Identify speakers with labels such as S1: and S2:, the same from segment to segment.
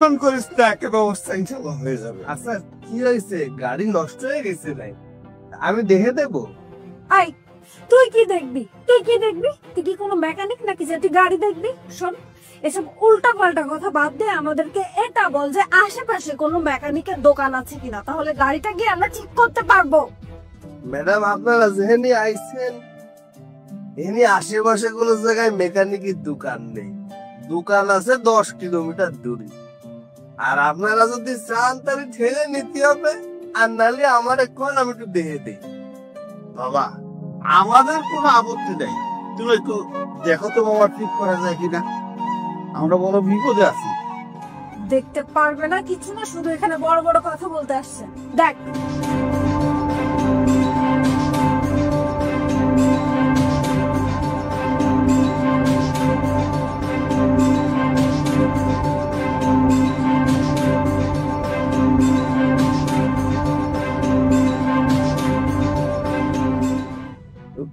S1: Tension করিস না, একটা ব্যবস্থা ইনশাআল্লাহ হয়ে যাবে।
S2: আচ্ছা কি হয়েছে? গাড়ি নষ্ট হয়ে গেছে নাই, আমি দেখে দেবো।
S3: আই তুই কি দেখবি? তুই কি কোনো মেকানিক নাকি যে তুই গাড়ি দেখবি? শোন, এসব উল্টা পাল্টা কথা বাদ দে, আমাদেরকে এটা বল যে আশেপাশে কোনো মেকানিকের দোকান আছে কিনা, তাহলে গাড়িটা গিয়ে আমরা ঠিক করতে পারবো।
S2: ম্যাডাম আপনারা যেখানে আইছেন এখানে আশেপাশে কোনো জায়গায় মেকানিকের দোকান নেই, দোকান আছে 10 কিলোমিটার দূরে। আর আপনারা যদি চান তাহলে ঠেলে নিতে হবে, আর নাহলে আমার এখন আমি একটু দেখে দিই।
S1: বাবা আমাদের কোনো আপত্তি নেই, তুমি একটু দেখো তো বাবা ঠিক করা যায় কিনা, আমরা বড় বিপদে আছি।
S3: দেখতে পারবে না কিছু না, শুধু এখানে বড় বড় কথা বলতে আসছে। দেখ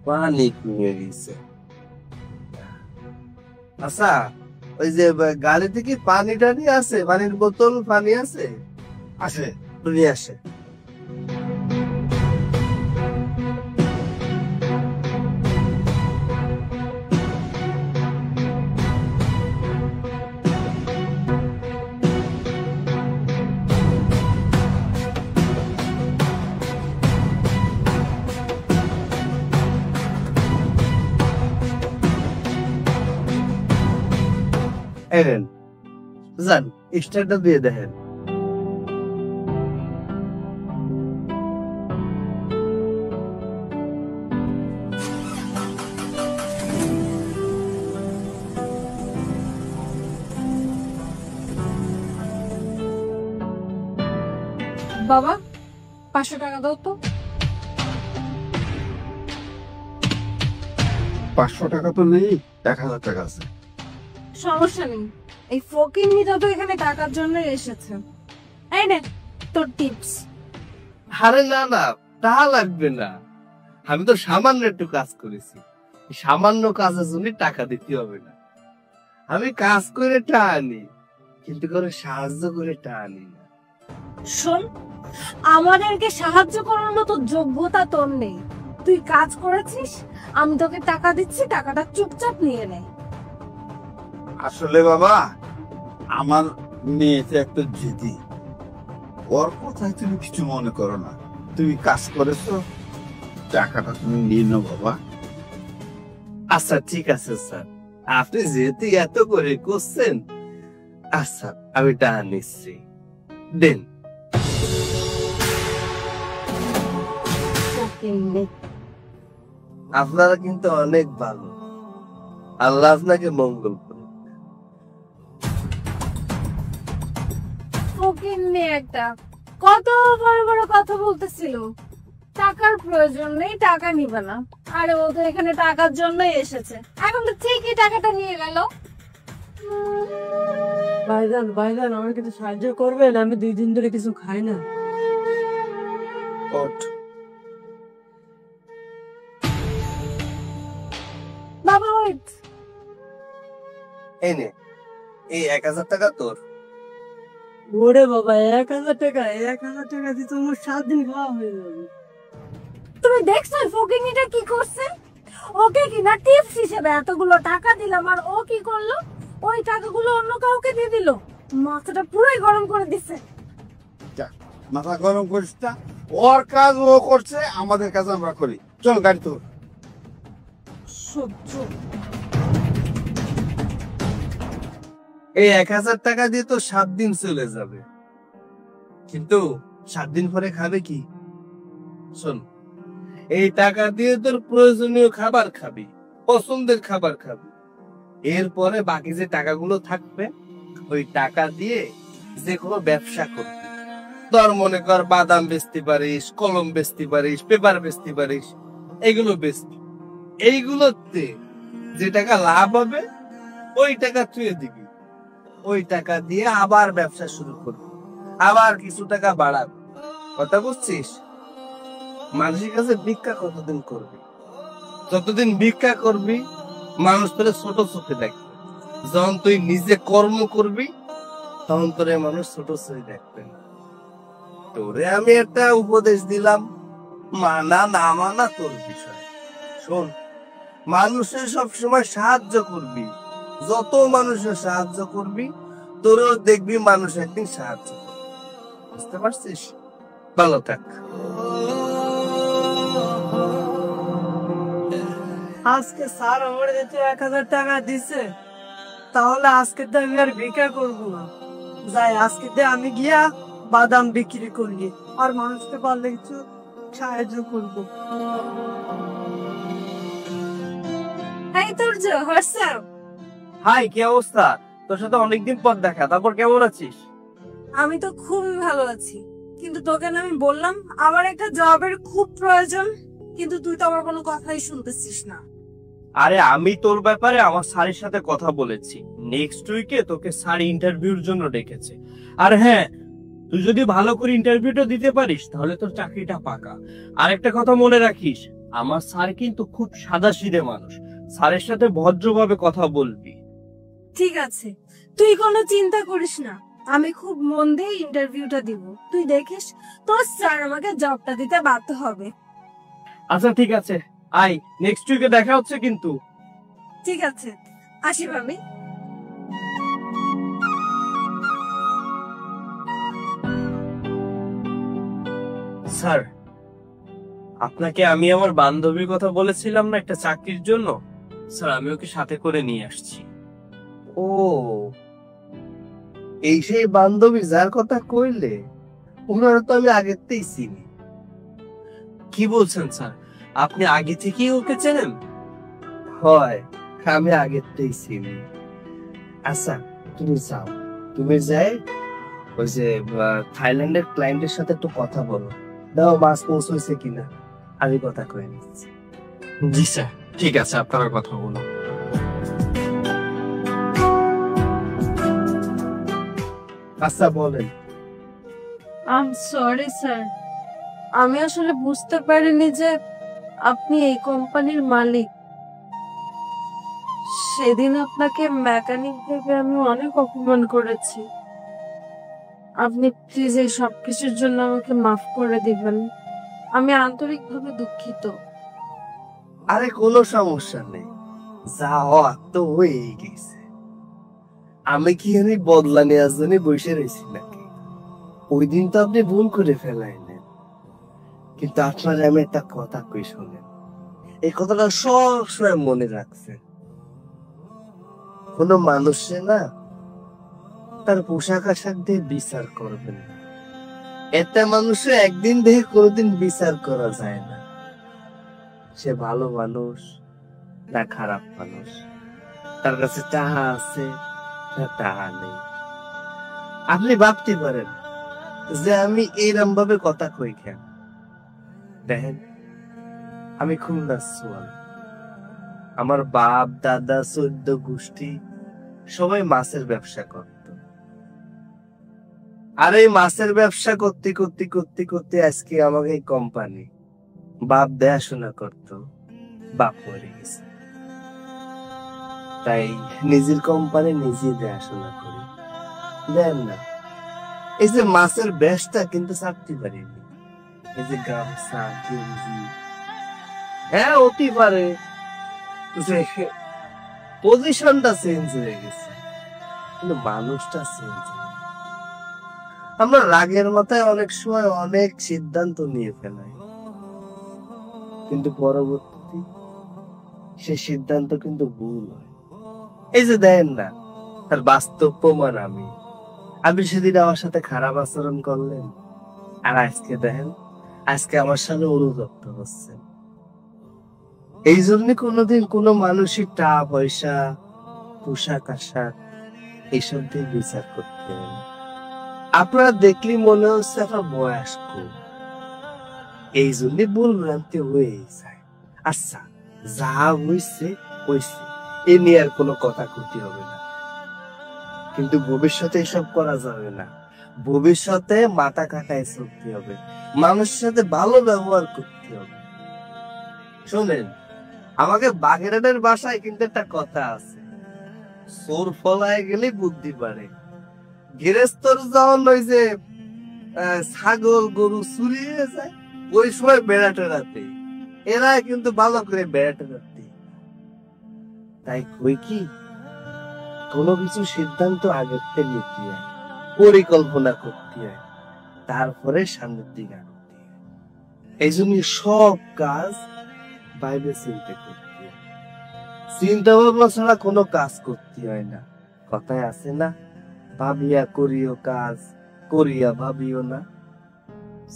S2: পানি নিয়ে গেছে। আচ্ছা ওই যে গাড়িতে কি পানি টানি আছে? পানির বোতল পানি আছে?
S1: আছে,
S2: নিয়ে আসে। এলেন যান, স্টারটা দিয়ে দেখেন।
S3: বাবা 500 টাকা দাও তো।
S1: 500 টাকা তো নেই, 1000 টাকা আছে।
S3: সমস্যা নেই, এই ফকিন্নিটা তো এখানে টাকার জন্য এসেছে। এই নে তোর টিপস।
S2: আরে না না, তা লাগবে না, আমি তো সামান্য একটু কাজ করেছি, সামান্য কাজের জন্য টাকা দিতে হবে না। আমি কাজ করে টানি, কিন্তু করে সাহায্য করে টানি না।
S3: শোন, আমাদেরকে সাহায্য করার মতো যোগ্যতা তোর নেই। তুই কাজ করেছিস, আমি তোকে টাকা দিচ্ছি, টাকাটা চুপচাপ নিয়ে নে।
S1: আসলে বাবা আমার মেয়েটা একটা জিদি, ওর কথায় তুমি কিছু মনে করো না, তুমি কাজ করেছো, টাকাটা তুমি নিয়ে নাও বাবা।
S2: আচ্ছা ঠিক আছে স্যার, আপনি যেহেতু এত করে করছেন, আচ্ছা আমি টাকা নিচ্ছি, দেন। আপনারা কিন্তু অনেক ভালো, আল্লাহ আপনাকে মঙ্গল করুন।
S3: ফকিন্নি একটা, কত বড় বড় কথা বলতেছিল, টাকার প্রয়োজন নেই, টাকা নিবে না। আরে ও তো এখানে টাকার জন্যই এসেছে, এখন তো ঠিকই টাকাটা নিয়ে গেল।
S4: ভাইজান আমার কিছু সাহায্য করবেন, আমি 2 দিন ধরে কিছু খাই না।
S3: বাবা ওয়েট,
S2: এই নে, এই 1000 টাকা তোর।
S4: ওরে বাবা 1000 টাকা, 1000 টাকা দিয়ে তো আমার 7 দিন খাওয়া হয়ে যাবে।
S3: তুমি দেখছো ফকিন্নিটা কি করছে? ওকে কিনা টিপস হিসেবে এতগুলো টাকা দিলাম, আর ও কি করলো? ওই টাকাগুলো অন্য কাউকে দিয়ে দিল, মাথাটা পুরোই গরম করে দিচ্ছে।
S1: মাথা গরম করিস না, ওর কাজ ও করছে, আমাদের কাজ আমরা করি। চল গাড়ি তোর।
S3: সহ্য।
S2: এই 1000 টাকা দিয়ে তো 7 দিন চলে যাবে, কিন্তু 7 দিন পরে খাবে কি? শোন, এই টাকা দিয়ে তোর প্রয়োজনীয় খাবার খাবি, পছন্দের খাবার খাবি, এরপরে বাকি যে টাকাগুলো থাকবে ওই টাকা দিয়ে যে কোনো ব্যবসা করবি। তোর মনে কর বাদাম বেচতে পারিস, কলম বেচতে পারিস, পেপার বেচতে পারিস, এগুলো বেচবি। এইগুলোতে যে টাকা লাভ হবে ওই টাকা তুই দিবি, ওই টাকা দিয়ে আবার ব্যবসা শুরু করবি, আবার কিছু টাকা বাড়াবি। কথা বুঝছিস? মানুষের কাছে ভিক্ষা কতদিন করবি? যতদিন ভিক্ষা করবি মানুষ তোরে ছোট চোখে দেখবে। যখন তুই নিজে কর্ম করবি তখন তোরে মানুষ ছোট চোখে দেখবে না। তোরে আমি একটা উপদেশ দিলাম, মানা না মানা তোর বিষয়। শোন, মানুষের সবসময় সাহায্য করবি, যত মানুষের সাহায্য করবি তোরও দেখবি মানুষ একদিন সাহায্য করবে। বুঝতে পারছিস? ভালো থাক।
S4: আজকে স্যার আমার যেতে 1000 টাকা দিছে, তাহলে আজকে তো আমি আর ভিক্ষা করবো না। যাই, আজকে তো আমি গিয়া বাদাম বিক্রি করি আর মানুষকে পারলে কিছু সাহায্য করবো।
S3: এই তোর যে হোয়াটসঅ্যাপ।
S2: হাই, কি অবস্থা? তোর সাথে অনেকদিন পর দেখা, তারপর কেমন আছিস?
S3: আমি তো খুবই ভালো আছি, কিন্তু তোকে না আমি বললাম আমার একটা জবের খুব প্রয়োজন, কিন্তু তুই তো আমার কোনো কথাই শুনতেছিস না।
S2: আরে আমি তোর ব্যাপারে আমার স্যারের সাথে কথা বলেছি, নেক্সট উইকে তোকে স্যার ইন্টারভিউর জন্য ডেকেছে। আর হ্যাঁ, তুই যদি ভালো করে ইন্টারভিউটা দিতে পারিস তাহলে তোর চাকরিটা পাকা। আর একটা কথা মনে রাখিস, আমার স্যার কিন্তু খুব সাদাসিধে মানুষ, স্যারের সাথে ভদ্রভাবে কথা বলবি।
S3: ঠিক আছে, তুই কোনো চিন্তা করিস না, আমি খুব মন দিয়ে ইন্টারভিউটা দিব। তুই দেখিস তোর স্যার আমাকে জবটা দিতে বাধ্য হবে।
S2: আচ্ছা ঠিক আছে, আই নেক্সট উইকে দেখা হচ্ছে কিন্তু।
S3: ঠিক আছে, আসি ভাবি।
S2: স্যার, আপনাকে আমি আমার বান্ধবীর কথা বলেছিলাম না একটা চাকরির জন্য, স্যার আমি ওকে সাথে করে নিয়ে আসছি। ও, এই সেই বান্ধবী যার কথা কইলে? ওনারা তো আমি আগের থেকেই চিনি। কি বলছেন স্যার, আপনি আগে থেকেই ওকে চেনেন? হয়, আমি আগের থেকেই চিনি। আচ্ছা তুমি যাও, তুমি যাই ওই যে থাইল্যান্ডের ক্লায়েন্টের সাথে একটু কথা বলো, দাও মাছ পৌঁছেছে কিনা, আমি কথা কয়ে নিচ্ছি। জি স্যার, ঠিক আছে, আপনারা কথা বলো। আচ্ছা বলেন।
S3: আই সরি স্যার, আমি আসলে বুঝতে পারিনি যে আপনি এই কোম্পানির মালিক। সেদিন আপনাকে মেকানিক ভেবে আমি অনেক অপমান করেছি। আপনি প্লিজ এই সবকিছুর জন্য আমাকে মাফ করে দিবেন, আমি আন্তরিকভাবে দুঃখিত।
S2: আরে কোনো সমস্যা নেই, যা হওয়ার তো হয়েই গেছে। আমি কি এনে বদলা নেওয়ার জন্য বসে রয়েছি নাকি? ওই দিন তো আপনি ভুল করে ফেলাইলেন, কিন্তু আপনার আমি একটা কথা কই শোনেন, এই কথাটা সবসময় মনে রাখছেন। কোন মানুষে না তার পোশাক আশাক দিয়ে বিচার করবেন না, এতে মানুষে একদিন দেখে কোনোদিন বিচার করা যায় না সে ভালো মানুষ না খারাপ মানুষ, তার কাছে টাকা আছে না টাকা নেই। আপনি ভাবতে পারেন যে আমি এইরকম ভাবে কথা কই কেন? দেখেন, আমি খুলনা সোয়াল, আমার বাপ দাদা 14 গোষ্ঠী সবাই মাছের ব্যবসা করত। আর এই মাছের ব্যবসা করতে করতে করতে করতে আজকে আমাকে এই কোম্পানি, বাপ দেখাশোনা করত, বাপ মরে গেছে, তাই নিজের কোম্পানি নিজে দেখাশোনা করি। দেন না, এই যে মাছের ব্যবসা কিন্তু ছাড়তে পারিনি, এই যে গামছা গেঞ্জি, হ্যাঁ হতে পারে যে পজিশনটা চেঞ্জ হয়ে গেছে, কিন্তু মানুষটা চেঞ্জ হয়ে। আমরা রাগের মাথায় অনেক সময় অনেক সিদ্ধান্ত নিয়ে ফেলাই, কিন্তু পরবর্তী সে সিদ্ধান্ত কিন্তু ভুল হয়। এই যে দেন না, তার বাস্তব প্রমাণ আমি সেদিন আমার সাথে খারাপ আচরণ করলেন, আর আজকে দেখেন, আজকে আমার সাথে অনুতপ্ত হচ্ছেন। এই জন্য কোনোদিন কোনো মানুষের টাকা পয়সা পোশাক আশাক এইসব দিয়ে বিচার করতে হবে না। আপনারা দেখলে মনে হচ্ছে একটা বয়স্ক, এই জন্য ভুল ভ্রান্তি হয়ে যায়। আচ্ছা, যা হয়েছে হয়েছে, এ নিয়ে আর কোনো কথা ক্ষতি হবে না, কিন্তু ভবিষ্যতে এসব করা যাবে না। ভবিষ্যতে মাথা কাটায় চলতে হবে, মানুষের সাথে ভালো ব্যবহার করতে হবে। শোনেন, আমাকে গৃহস্থর যখন ওই যে ছাগল গরু চুরি হয়ে যায় ওই সময় বেড়া টেরাতে, এরা কিন্তু ভালো করে বেড়া টেরাতে। তাই কই কি কোনো কিছু সিদ্ধান্ত আগের থেকে নিতে হয়, পরিকল্পনা করতে হয়, তারপরে সামনের দিকে আগাতে হয়। এই জন্য সব কাজ বাইরে চিন্তা করতে হয়, চিন্তা ভাবনা ছাড়া কোনো কাজ করতে হয় না। কথায় আছে না, ভাবিয়া করিও কাজ, করিয়া ভাবিও না।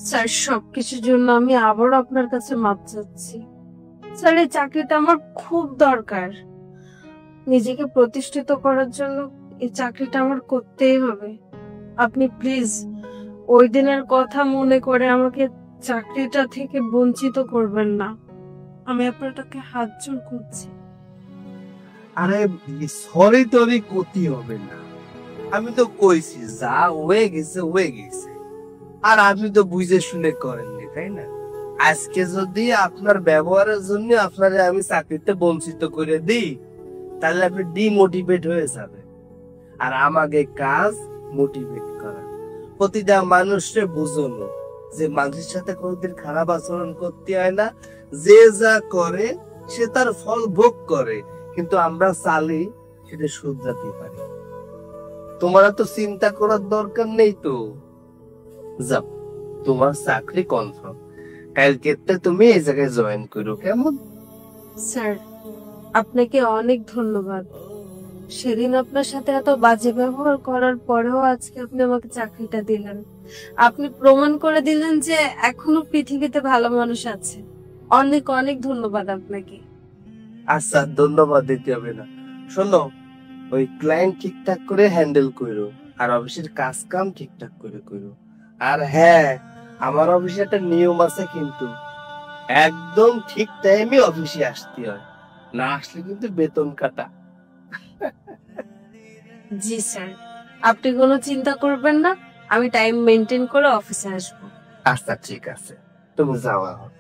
S3: স্যার সবকিছুর জন্য আমি আবারও আপনার কাছে মাপ চাচ্ছি। স্যার এই চাকরিটা আমার খুব দরকার, নিজেকে প্রতিষ্ঠিত করার জন্য এই চাকরিটা আমার করতেই হবে। আপনি প্লিজ ওই দিনের কথা মনে করে আমাকে চাকরিটা থেকে বঞ্চিত করবেন না, আমি আপনাকে হাত জোড় করছি।
S2: আরে সরি টরি করতে হবে না, আমি তো কইছি যা হয়ে গেছে হয়ে গেছে। আর আপনি তো বুঝে শুনে করেননি, তাই না? আজকে যদি আপনার ব্যবহারের জন্য আপনারে আমি চাকরিতে বঞ্চিত করে দিই, তাহলে আপনি ডিমোটিভেট হয়ে যাবে। আর আমাকে কাজ মোটিভেট করা, প্রতিটা মানুষকে বুঝানো যে মানুষের সাথে কোনোদিন খারাপ আচরণ করতে হয় না, যে যা করে সে তার ফল ভোগ করে, কিন্তু আমরা চালি সেটা শুধরাতে পারি। তোমার তো চিন্তা করার দরকার নেই তো, যাও তোমার চাকরি কনফার্ম, কালকে তুমি এই জায়গায় জয়েন করো, কেমন?
S3: স্যার আপনাকে অনেক ধন্যবাদ। সেদিন আপনার সাথে এত বাজে ব্যবহার করার পরেও আজকে আপনি আমাকে চাকরিটা দিলেন। আপনি প্রমাণ করে দিলেন যে এখনো পৃথিবীতে ভালো মানুষ আছে। অনেক অনেক ধন্যবাদ আপনাকে।
S2: আচ্ছা, ধন্যবাদ দিতে হবে না। শোনো, ওই ক্লায়েন্ট ঠিকঠাক করে হ্যান্ডেল করো, আর অফিসের কাজ কাম ঠিকঠাক করে করো। আর হ্যাঁ, আমার অফিসে একটা নিয়ম আছে, কিন্তু একদম ঠিক টাইমে অফিসে আসতে হয়, না আসলে কিন্তু বেতন কাটা।
S3: জি স্যার, আপনি কোনো চিন্তা করবেন না, আমি টাইম মেনটেন করে অফিসে আসবো।
S2: আচ্ছা ঠিক আছে, তুমি যাও এখন।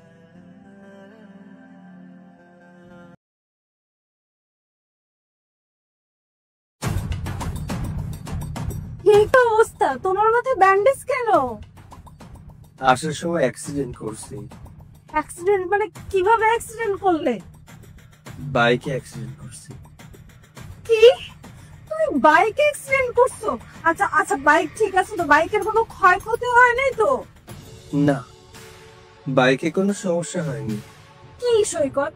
S3: এই তো অবস্থা, তোমার মাথায় ব্যান্ডেজ কেন?
S2: আসার সময় অ্যাক্সিডেন্ট করছি।
S3: অ্যাক্সিডেন্ট মানে কিভাবে অ্যাক্সিডেন্ট করলে?
S2: বাইকে অ্যাক্সিডেন্ট করছি।
S3: কি, তুমি বাইকে অ্যাক্সিডেন্ট করছো? আচ্ছা আচ্ছা, বাইক ঠিক আছে তো, বাইকের কোনো ক্ষয়ক্ষতি হয় নাই তো?
S2: না, বাইকে কোনো সমস্যা হয়নি।
S3: কি সৈকত,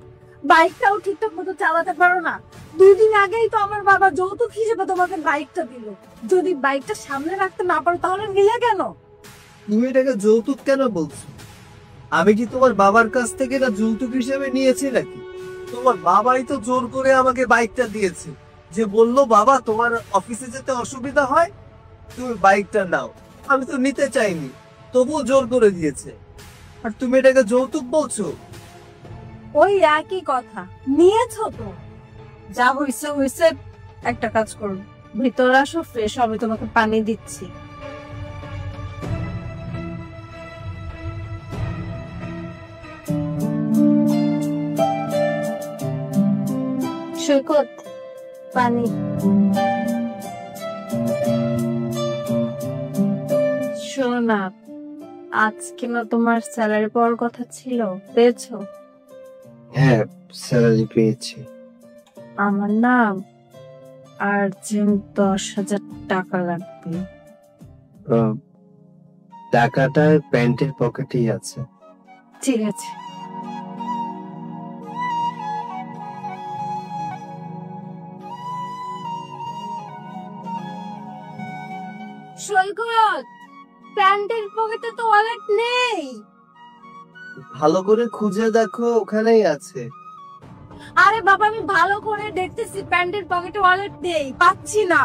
S3: বাইকটাও ঠিকঠাক মতো চালাতে পারো না? 2 দিন আগেই তো আমার বাবা যৌতুক হিসেবে তোমাকে বাইকটা দিল। যদি বাইকটা সামনে রাখতে না পারো তাহলে নিলে কেন?
S2: তুমি এটাকে যৌতুক কেন বলছো? আমি কি তোমার বাবার কাছ থেকে এটা যৌতুক হিসেবে নিয়েছি নাকি? তোমার বাবাই তো জোর করে আমাকে বাইকটা দিয়েছে, যে বললো বাবা তোমার অফিসে যেতে অসুবিধা হয়, তুমি বাইকটা নাও। আমি তো নিতে চাইনি, তবুও জোর করে দিয়েছে, আর তুমি এটাকে যৌতুক বলছো?
S3: ওই একই কথা, নিয়েছো তো, যা হইছে হইছে। একটা কাজ করো, ভিতরে আসো, ফ্রেশ আমি তোমাকে পানি দিচ্ছি। সৈকত, পানি। শোনো না, আজকে না তোমার স্যালারি পাওয়ার কথা ছিল, পেয়েছো?
S2: হ্যাঁ, স্যালারি পেয়েছি।
S3: আমার না আর্জেন্ট 10,000 টাকা লাগবে।
S2: টাকাটা প্যান্টের পকেটেই আছে।
S3: ঠিক আছে। সৈকত, প্যান্টের পকেটে তো ওয়ালেট নেই।
S2: ভালো করে খুঁজে দেখো, ওখানেই আছে।
S3: আরে বাবা, আমি ভালো করে দেখতেছি, প্যান্টের পকেটে ওয়ালেট নেই, পাচ্ছি না।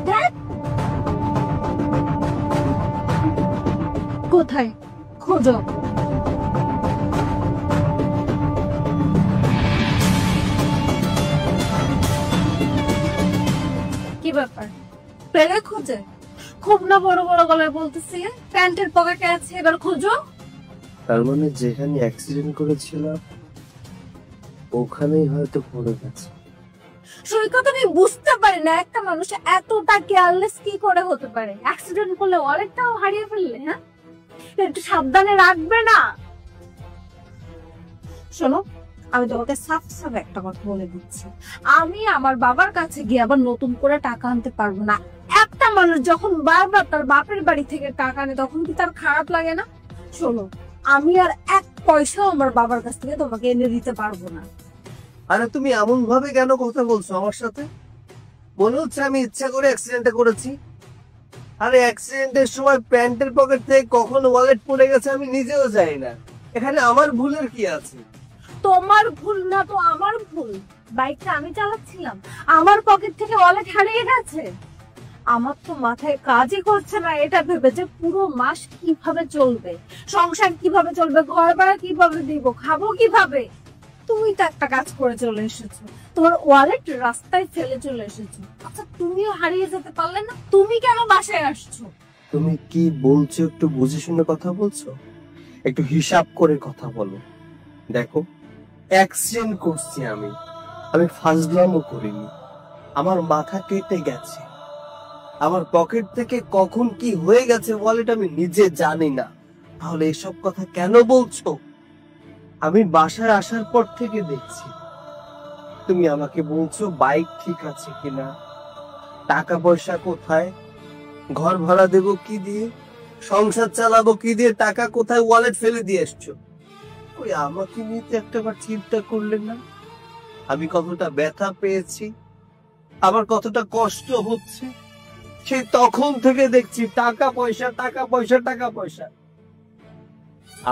S3: দেখ। কোথায়? খোঁজো। কি ব্যাপার, পেলে খুঁজে? খুব না বড় বড় গলায় বলতেছি, প্যান্টের পকেটে আছে, এবার খোঁজো।
S2: তার মানে যেখানে অ্যাক্সিডেন্ট করেছিলাম ওখানেই হয়তো পড়ে গেছে।
S3: সৈকত আমি বুঝতে পারি না একটা মানুষ এতটা কেয়ারলেস কি করে হতে পারে। অ্যাক্সিডেন্ট করলে ওয়ালেটটাও হারিয়ে ফেললে, হ্যাঁ একটু সাবধানে রাখবে না? শোনো, আমি তোমাকে সাফ সাফ একটা কথা বলে দিচ্ছি, আমি আমার বাবার কাছে গিয়ে আবার নতুন করে টাকা আনতে পারবো না। একটা মানুষ যখন বারবার তার বাপের বাড়ি থেকে টাকা আনে তখন কি তার খারাপ লাগে না? শোনো, আমি আর এক পয়সাও আমার বাবার কাছ থেকে তোমাকে এনে দিতে পারবো না।
S2: আরে তুমি এমন ভাবে কেন কথা বলছো আমার সাথে? মনে হচ্ছে আমি ইচ্ছা করে অ্যাক্সিডেন্টটা করেছি। আরে অ্যাক্সিডেন্টের সময় প্যান্টের পকেট থেকে কখন ওয়ালেট পড়ে গেছে আমি নিজেও জানি না। এখানে আমার ভুলের কি আছে?
S3: তোমার ভুল না তো আমার ভুল। বাইকটা আমি চালাচ্ছিলাম, আমার পকেট থেকে ওয়ালেট হারিয়ে গেছে। আমার তো মাথায় কাজই করছে না এটা ভেবে যে পুরো মাস কিভাবে চলবে, সংসার কিভাবে চলবে, ঘর ভাড়া কিভাবে দিব, খাবো কিভাবে। তুমি তো একটা কাজ করে চলে এসেছো, তোমার ওয়ালেট রাস্তায় ফেলে চলে এসেছো। আচ্ছা তুমিও হারিয়ে যেতে পারলে না? তুমি কেন বাসায় আসছো?
S2: তুমি কি বলছো একটু বুঝে শুনে কথা বলছো? একটু হিসাব করে কথা বলো। দেখো, অ্যাক্সিডেন্ট করছি আমি ফাজলামো করিনি। আমার মাথা কেটে গেছে, আমার পকেট থেকে কখন কি হয়ে গেছে ওয়ালেট আমি নিজে জানি না। তাহলে এসব কথা কেন বলছো? আমি বাসায় আসার পর থেকে দেখছি তুমি আমাকে বলছো বাইক ঠিক আছে কিনা, টাকা পয়সা কোথায়, ঘর ভাড়া দেবো কি দিয়ে, সংসার চালাবো কি দিয়ে, টাকা কোথায়, ওয়ালেট ফেলে দিয়ে এসছো। ওই আমাকে নিয়ে তো একটাবার চিন্তা করলেন না? আমি কতটা ব্যথা পেয়েছি, আমার কতটা কষ্ট হচ্ছে, সেই তখন থেকে দেখছি টাকা পয়সা টাকা পয়সা টাকা পয়সা।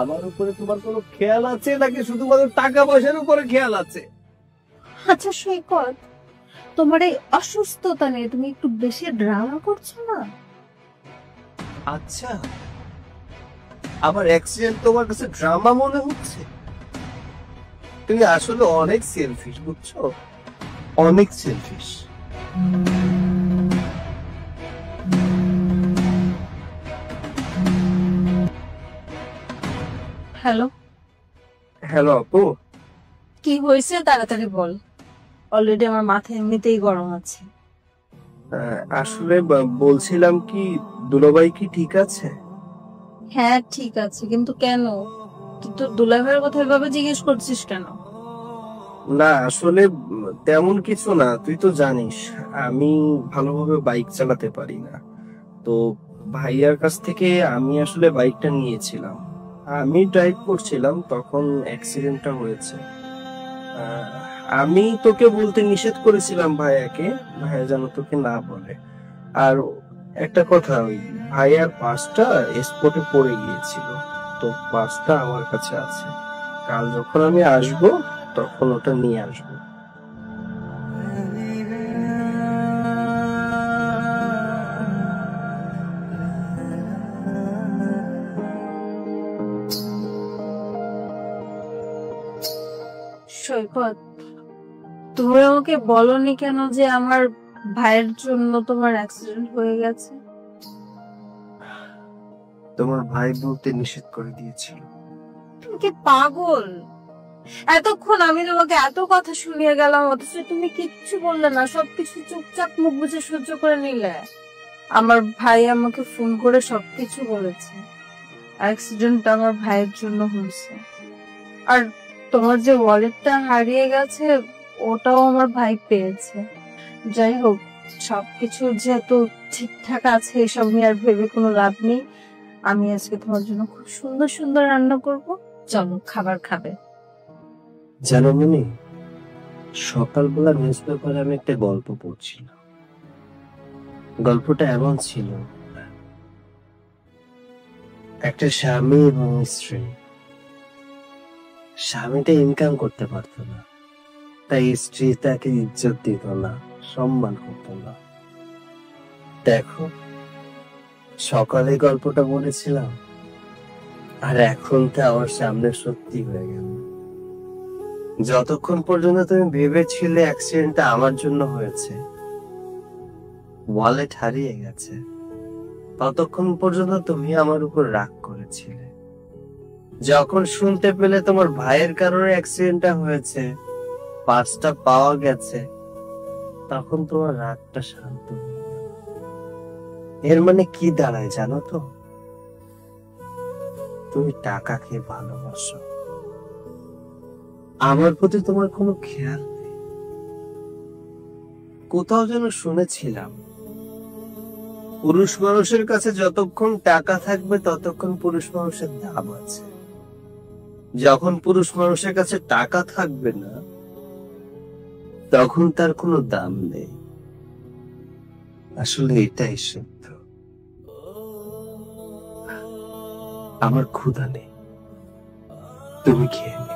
S2: আমার উপরে তোমার কোনো খেয়াল আছে নাকি শুধুমাত্র টাকা পয়সার উপরে খেয়াল আছে?
S3: আচ্ছা সৈকত, তোমার এই অসুস্থতা নিয়ে তুমি একটু বেশি ড্রামা করছো না?
S2: আচ্ছা, আমার অ্যাক্সিডেন্ট তোমার কাছে ড্রামা মনে হচ্ছে? তুমি আসলে অনেক সেলফিশ, বুঝছো? অনেক সেলফিশ।
S3: হ্যালো
S2: হ্যালো আপু।
S3: কি হয়েছে তাড়াতাড়ি বল, অলরেডি আমার মাথা এমনিতেই গরম আছে।
S2: আসলে বলছিলাম কি, দুলাভাই কি ঠিক আছে?
S3: হ্যাঁ ঠিক আছে, কিন্তু কেন? তুই তো দুলাভাইয়ের কথা এভাবে জিজ্ঞেস করছিস কেন?
S2: না আসলে তেমন কিছু না, তুই তো জানিস আমি ভালোভাবে বাইক চালাতে পারি না। তো ভাইয়ার কাছ থেকে আমি আসলে বাইকটা নিয়েছিলাম, আমি ড্রাইভ করছিলাম, তখন অ্যাক্সিডেন্টটা হয়েছে। আমি তোকে বলতে নিষেধ করেছিলাম ভাইয়াকে, ভাইয়া যেন তোকে না বলে। আর একটা কথা, ওই ভাইয়ার পাসটা স্পটে পড়ে গিয়েছিল, তো পাসটা আমার কাছে আছে। কাল যখন আমি আসবো তখন ওটা নিয়ে আসবো।
S3: সৈকত, তুমি আমাকে বলনি কেন যে আমার ভাইয়ের জন্য তোমার অ্যাক্সিডেন্ট হয়ে গেছে?
S2: তোমার ভাই বলতে নিষেধ করে দিয়েছিল।
S3: তুমি কি পাগল? এতক্ষণ আমি তোমাকে এত কথা শুনিয়ে গেলাম অথচ তুমি কিচ্ছু বললে না, সবকিছু চুপচাপ মুখ বুজে সহ্য করে নিলে। আমার ভাই আমাকে ফোন করে সবকিছু বলেছে, অ্যাক্সিডেন্ট আমার ভাইয়ের জন্য হয়েছে। আর তোমার যে ওয়ালেটটা হারিয়ে গেছে ওটাও আমার ভাই পেয়েছে। যাই হোক, সবকিছু যেহেতু ঠিকঠাক আছে এসব নিয়ে আর ভেবে কোনো লাভ নেই। আমি আজকে তোমার জন্য খুব সুন্দর সুন্দর রান্না করব, চলো খাবার খাবে।
S2: জানো মনি, সকালবেলা নিউজ পেপারে আমি একটা গল্প পড়ছিলাম। গল্পটা এমন ছিল, একটা স্বামী এবং স্ত্রী। স্বামীটা ইনকাম করতে পারতো না, তাই স্ত্রী তাকে ইজ্জত দিত না, সম্মান করতো না। দেখো, সকালে গল্পটা বলেছিলাম আর এখন তো আমার সামনে সত্যি হয়ে গেল। যতক্ষণ পর্যন্ত তুমি ভেবেছিলে অ্যাক্সিডেন্টটা আমার জন্য হয়েছে, ওয়ালেট হারিয়ে গেছে, ততক্ষণ পর্যন্ত তুমি আমার উপর রাগ করেছিলে। যখন শুনতে পেলে তোমার ভাইয়ের কারণে অ্যাক্সিডেন্টটা হয়েছে, পার্সটা পাওয়া গেছে, তখন তোমার রাগটা শান্ত হয়ে গেল। এর মানে কি দাঁড়ায় জানো তো? তুমি টাকাকে ভালোবাসো, আমার প্রতি তোমার কোনো খেয়াল নেই। কোথাও যেন শুনেছিলাম, পুরুষ মানুষের কাছে যতক্ষণ টাকা থাকবে ততক্ষণ পুরুষ মানুষের দাম আছে, যখন পুরুষ মানুষের কাছে টাকা থাকবে না তখন তার কোনো দাম নেই। আসলে এটাই সত্য। আমার ক্ষুধা নেই, তুমি খেয়ে নিও।